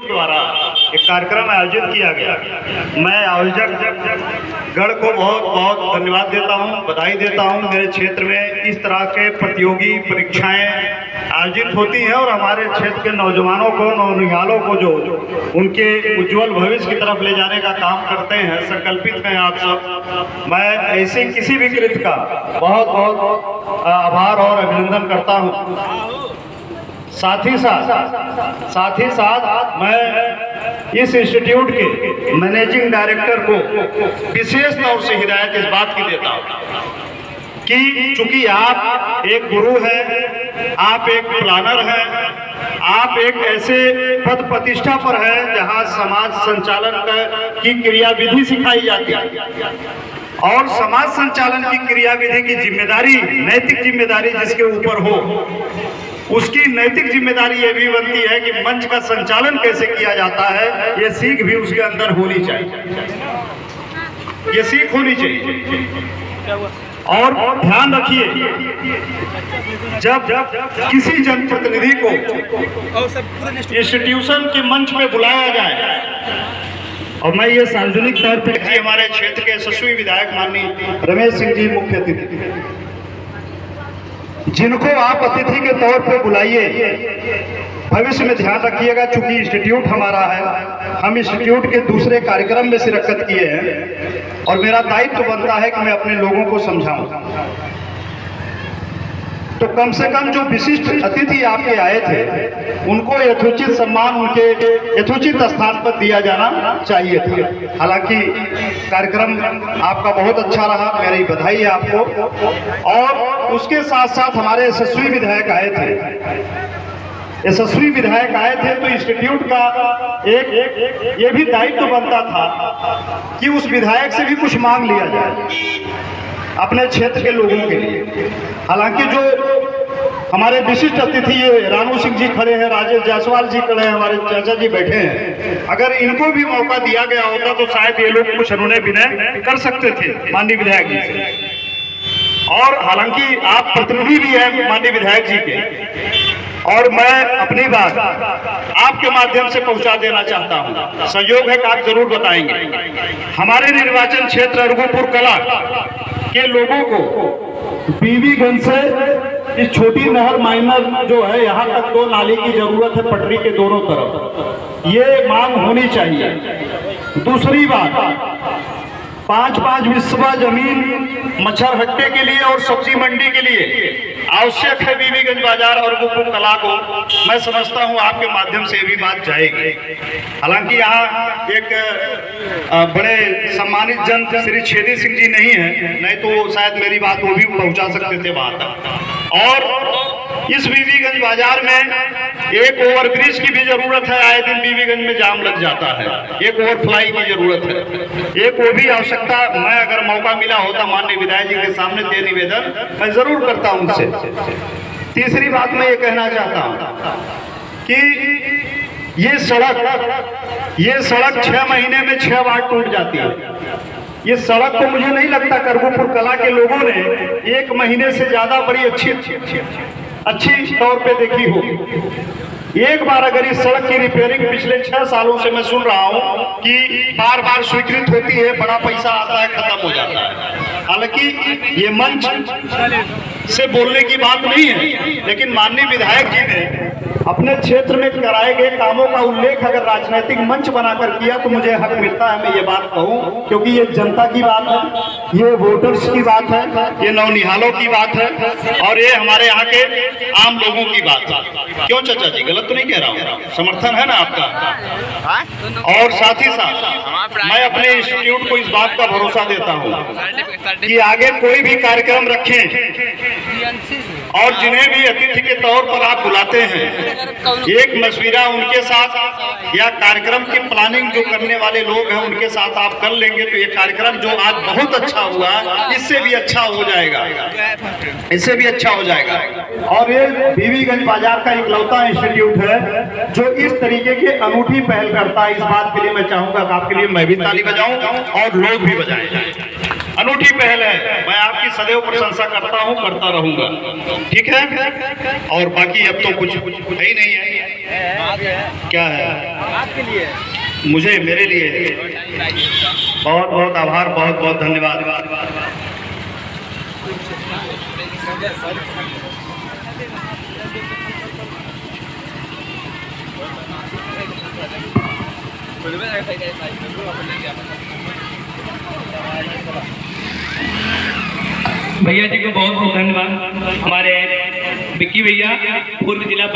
द्वारा एक कार्यक्रम आयोजित किया गया। मैं आयोजक गण को बहुत बहुत धन्यवाद देता हूं, बधाई देता हूं। मेरे क्षेत्र में इस तरह के प्रतियोगी परीक्षाएं आयोजित होती हैं और हमारे क्षेत्र के नौजवानों को, नौनिहालों को जो उनके उज्जवल भविष्य की तरफ ले जाने का काम करते हैं, संकल्पित हैं आप सब। मैं ऐसे किसी भी कृत्य का बहुत बहुत आभार और अभिनंदन करता हूं। साथ ही साथ मैं इस इंस्टीट्यूट के मैनेजिंग डायरेक्टर को विशेष तौर से हिदायत इस बात की देता हूं कि चूंकि आप एक गुरु हैं, आप एक प्लानर हैं, आप एक ऐसे पद प्रतिष्ठा पर हैं जहां समाज संचालन की क्रियाविधि सिखाई जाती है और समाज संचालन की क्रियाविधि की जिम्मेदारी, नैतिक जिम्मेदारी जिसके ऊपर हो, उसकी नैतिक जिम्मेदारी ये भी बनती है कि मंच का संचालन कैसे किया जाता है, ये सीख भी उसके अंदर होनी चाहिए, ये सीख होनी चाहिए। और ध्यान रखिए, जब किसी जनप्रतिनिधि को इंस्टीट्यूशन के मंच पे बुलाया जाए, और मैं ये सार्वजनिक तौर पे हमारे क्षेत्र के यशस्वी विधायक माननीय रमेश सिंह जी मुख्य अतिथि, जिनको आप अतिथि के तौर पे बुलाइए, भविष्य में ध्यान रखिएगा। चूंकि इंस्टीट्यूट हमारा है, हम इंस्टीट्यूट के दूसरे कार्यक्रम में शिरकत किए हैं और मेरा दायित्व बनता है कि मैं अपने लोगों को समझाऊं। तो कम से कम जो विशिष्ट अतिथि आपके आए थे, उनको यथोचित सम्मान, उनके यथोचित स्थान पर दिया जाना चाहिए था। हालांकि कार्यक्रम आपका बहुत अच्छा रहा, मेरी बधाई है आपको। और उसके साथ साथ हमारे यशस्वी विधायक आए थे, तो इंस्टीट्यूट का एक ये भी दायित्व बनता था कि उस विधायक से भी कुछ मांग लिया जाए अपने क्षेत्र के लोगों के लिए। हालांकि जो हमारे विशिष्ट अतिथि ये रानू सिंह जी खड़े हैं, राजेश जायसवाल जी खड़े हैं, हमारे चाचा जी बैठे हैं, अगर इनको भी मौका दिया गया होता तो शायद ये लोग कुछ अनुनय विनय कर सकते थे माननीय विधायक जी से। और हालांकि आप प्रतिनिधि भी हैं माननीय विधायक जी के, और मैं अपनी बात आपके माध्यम से पहुंचा देना चाहता हूं। संयोग है कि आप जरूर बताएंगे। हमारे निर्वाचन क्षेत्र अरगोपुर कला के लोगों को बीबीगंज से इस छोटी नहर माइनर जो है, यहाँ तक 2 नाली की जरूरत है पटरी के दोनों तरफ, ये मांग होनी चाहिए। दूसरी बात, 5-5 बिस्वा जमीन मच्छर हट्टे के लिए और सब्जी मंडी के लिए आवश्यक है बीबीगंज बाजार और अरगोपुर कला को। मैं समझता हूं आपके माध्यम से भी बात जाएगी। हालांकि यहाँ एक बड़े सम्मानित जन श्री छेदी सिंह जी नहीं है, नहीं तो शायद मेरी बात वो भी पहुंचा सकते थे वहां तक। और इस बीबीगंज बाजार में एक ओवरब्रिज की भी जरूरत है, आए दिन बीबीगंज में जाम लग जाता है, एक ओवरफ्लाई की जरूरत है, एक वो भी आवश्यकता। मैं अगर मौका मिला होता माननीय विधायक जी के सामने दे निवेदन मैं जरूर करता हूं उनसे। तीसरी बात मैं ये कहना चाहता हूं कि ये सड़क 6 महीने में 6 बार टूट जाती है। ये सड़क को मुझे नहीं लगता अरगोपुर कला के लोगों ने 1 महीने से ज्यादा बड़ी अच्छी तौर पे देखी होगी। एक बार अगर इस सड़क की रिपेयरिंग पिछले 6 सालों से मैं सुन रहा हूं कि बार स्वीकृत होती है, बड़ा पैसा आता है, खत्म हो जाता है। हालांकि ये मंच से बोलने की बात नहीं है, लेकिन माननीय विधायक जी ने अपने क्षेत्र में कराए गए कामों का उल्लेख अगर राजनीतिक मंच बनाकर किया तो मुझे हक मिलता है मैं ये बात कहूं, क्योंकि ये जनता की बात है, ये वोटर्स की बात है, ये नौनिहालों की बात है और ये हमारे यहाँ के आम लोगों की बात है। क्यों चाचा जी, गलत तो नहीं कह रहा हूँ? समर्थन है ना आपका? और साथ ही साथ मैं अपने इंस्टीट्यूट को इस बात का भरोसा देता हूँ कि आगे कोई भी कार्यक्रम रखें और जिन्हें भी अतिथि के तौर पर आप बुलाते हैं, एक मशविरा उनके साथ या कार्यक्रम की प्लानिंग जो करने वाले लोग हैं उनके साथ आप कर लेंगे तो ये कार्यक्रम जो आज बहुत अच्छा हुआ इससे भी अच्छा हो जाएगा, इससे भी अच्छा हो जाएगा। और ये बीबीगंज बाजार का इकलौता इंस्टीट्यूट है जो इस तरीके की अनूठी पहल करता है। इस बात के लिए मैं चाहूंगा कि आपके लिए मैं भी ताली बजाऊं और लोग भी बजाएं। अनूठी पहल है, मैं आपकी सदैव प्रशंसा करता हूं, करता रहूंगा। ठीक है, और बाकी अब तो कुछ है ही नहीं है। क्या है आपके लिए? मुझे, मेरे लिए बहुत बहुत आभार, बहुत बहुत धन्यवाद। भैया जी को बहुत बहुत धन्यवाद। हमारे विक्की भैया पूर्व जिला